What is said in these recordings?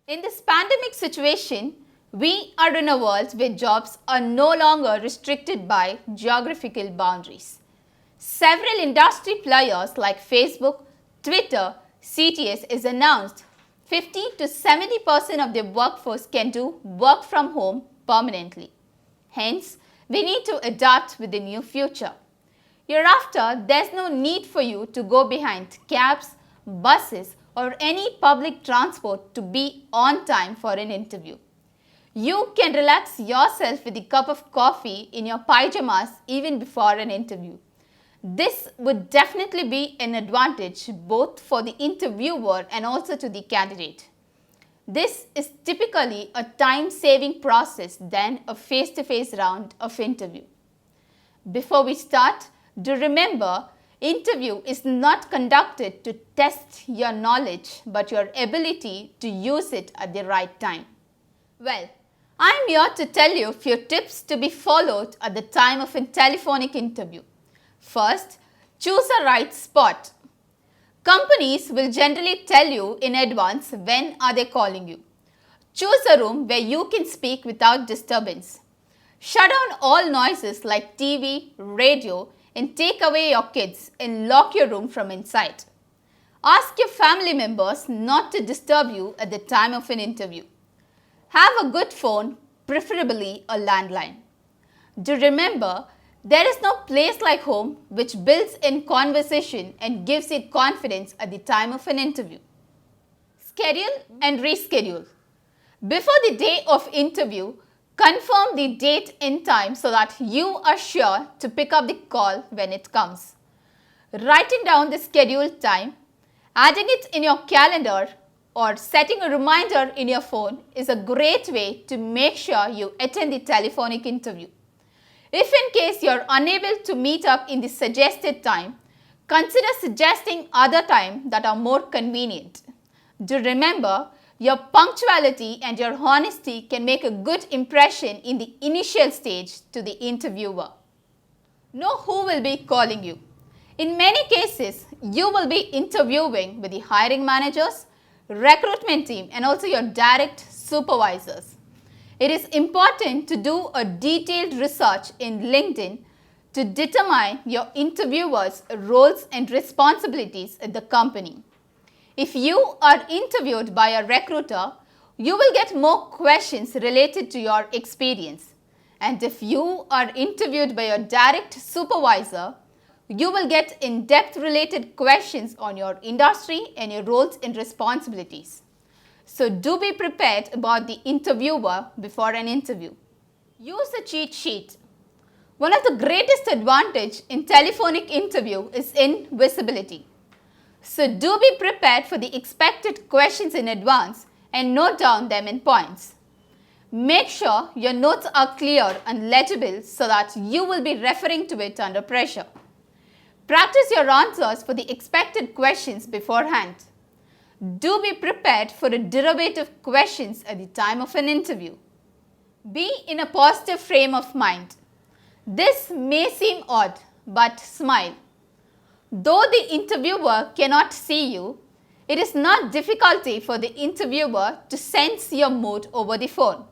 In this pandemic situation, we are in a world where jobs are no longer restricted by geographical boundaries. Several industry players like Facebook, Twitter, CTS is announced 50 to 70% of their workforce can do work from home permanently. Hence, we need to adapt with the new future. Hereafter, there's no need for you to go behind cabs, buses, or any public transport to be on time for an interview. You can relax yourself with a cup of coffee in your pajamas even before an interview. This would definitely be an advantage both for the interviewer and also to the candidate. This is typically a time-saving process than a face-to-face round of interview. Before we start, do remember, interview is not conducted to test your knowledge but your ability to use it at the right time. Well, I am here to tell you a few tips to be followed at the time of a telephonic interview. First, choose a right spot. Companies will generally tell you in advance when are they calling you. Choose a room where you can speak without disturbance. Shut down all noises like TV, radio, and take away your kids and lock your room from inside. Ask your family members not to disturb you at the time of an interview. Have a good phone, preferably a landline. Do remember, there is no place like home which builds in conversation and gives it confidence at the time of an interview. Schedule and reschedule. Before the day of interview, confirm the date and time so that you are sure to pick up the call when it comes. Writing down the scheduled time, adding it in your calendar or setting a reminder in your phone is a great way to make sure you attend the telephonic interview. If in case you are unable to meet up in the suggested time, consider suggesting other times that are more convenient. Do remember, your punctuality and your honesty can make a good impression in the initial stage to the interviewer. Know who will be calling you. In many cases, you will be interviewing with the hiring managers, recruitment team, and also your direct supervisors. It is important to do a detailed research in LinkedIn to determine your interviewer's roles and responsibilities at the company. If you are interviewed by a recruiter, you will get more questions related to your experience. And if you are interviewed by your direct supervisor, you will get in-depth related questions on your industry and your roles and responsibilities. So do be prepared about the interviewer before an interview. Use a cheat sheet. One of the greatest advantages in telephonic interview is invisibility. So do be prepared for the expected questions in advance and note down them in points. Make sure your notes are clear and legible so that you will be referring to it under pressure. Practice your answers for the expected questions beforehand. Do be prepared for the derivative questions at the time of an interview. Be in a positive frame of mind. This may seem odd, but smile. Though the interviewer cannot see you, it is not difficulty for the interviewer to sense your mood over the phone.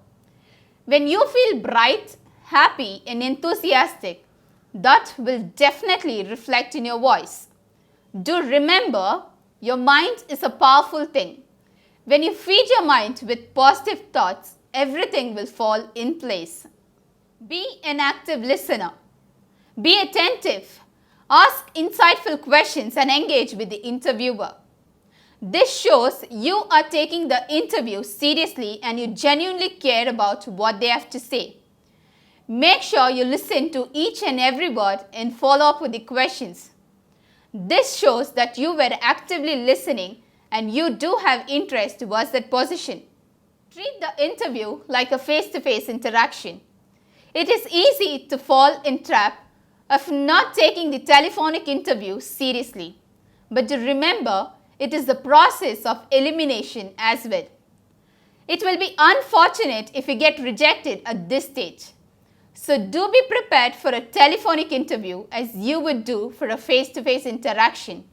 When you feel bright, happy, and enthusiastic, that will definitely reflect in your voice. Do remember, your mind is a powerful thing. When you feed your mind with positive thoughts, everything will fall in place. Be an active listener. Be attentive. Ask insightful questions and engage with the interviewer. This shows you are taking the interview seriously and you genuinely care about what they have to say. Make sure you listen to each and every word and follow up with the questions. This shows that you were actively listening and you do have interest towards that position. Treat the interview like a face-to-face interaction. It is easy to fall in trap of not taking the telephonic interview seriously. But to remember, it is the process of elimination as well. It will be unfortunate if you get rejected at this stage. So do be prepared for a telephonic interview as you would do for a face-to-face interaction.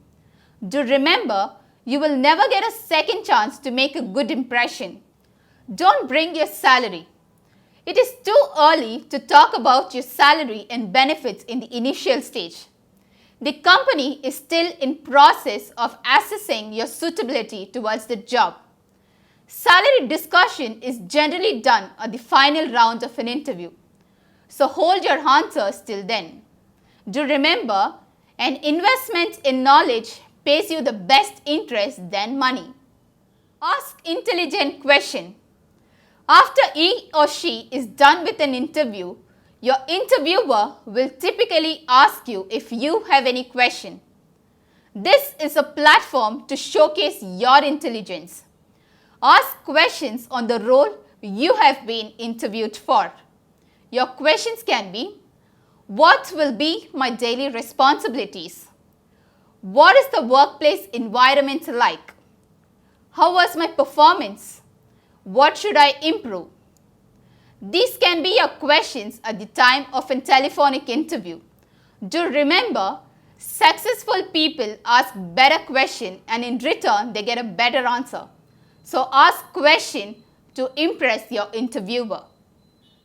Do remember, you will never get a second chance to make a good impression. Don't bring your salary. It is too early to talk about your salary and benefits in the initial stage. The company is still in process of assessing your suitability towards the job. Salary discussion is generally done at the final round of an interview. So hold your answers till then. Do remember, an investment in knowledge pays you the best interest than money. Ask intelligent question. After he or she is done with an interview, your interviewer will typically ask you if you have any question. This is a platform to showcase your intelligence. Ask questions on the role you have been interviewed for. Your questions can be: what will be my daily responsibilities? What is the workplace environment like? How was my performance? What should I improve? These can be your questions at the time of a telephonic interview. Do remember, successful people ask better questions and in return they get a better answer. So ask questions to impress your interviewer.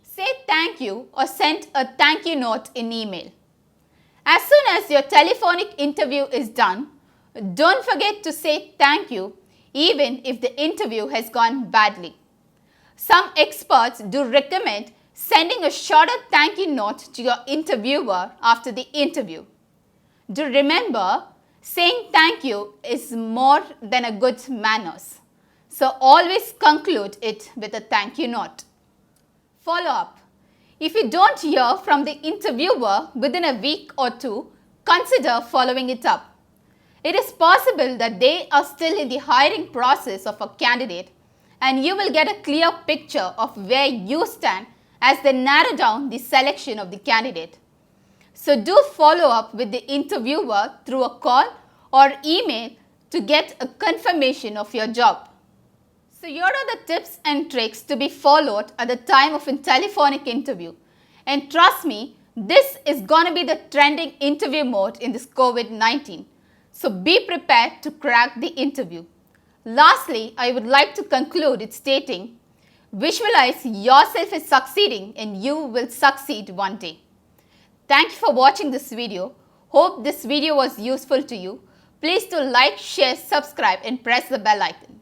Say thank you or send a thank you note in email. As soon as your telephonic interview is done, don't forget to say thank you even if the interview has gone badly. Some experts do recommend sending a shorter thank you note to your interviewer after the interview. Do remember, saying thank you is more than a good manners. So always conclude it with a thank you note. Follow up. If you don't hear from the interviewer within a week or two, consider following it up. It is possible that they are still in the hiring process of a candidate, and you will get a clear picture of where you stand as they narrow down the selection of the candidate. So do follow up with the interviewer through a call or email to get a confirmation of your job. So here are the tips and tricks to be followed at the time of a telephonic interview. And trust me, this is going to be the trending interview mode in this COVID-19. So be prepared to crack the interview. Lastly, I would like to conclude it stating, visualize yourself as succeeding and you will succeed one day. Thank you for watching this video. Hope this video was useful to you. Please do like, share, subscribe and press the bell icon.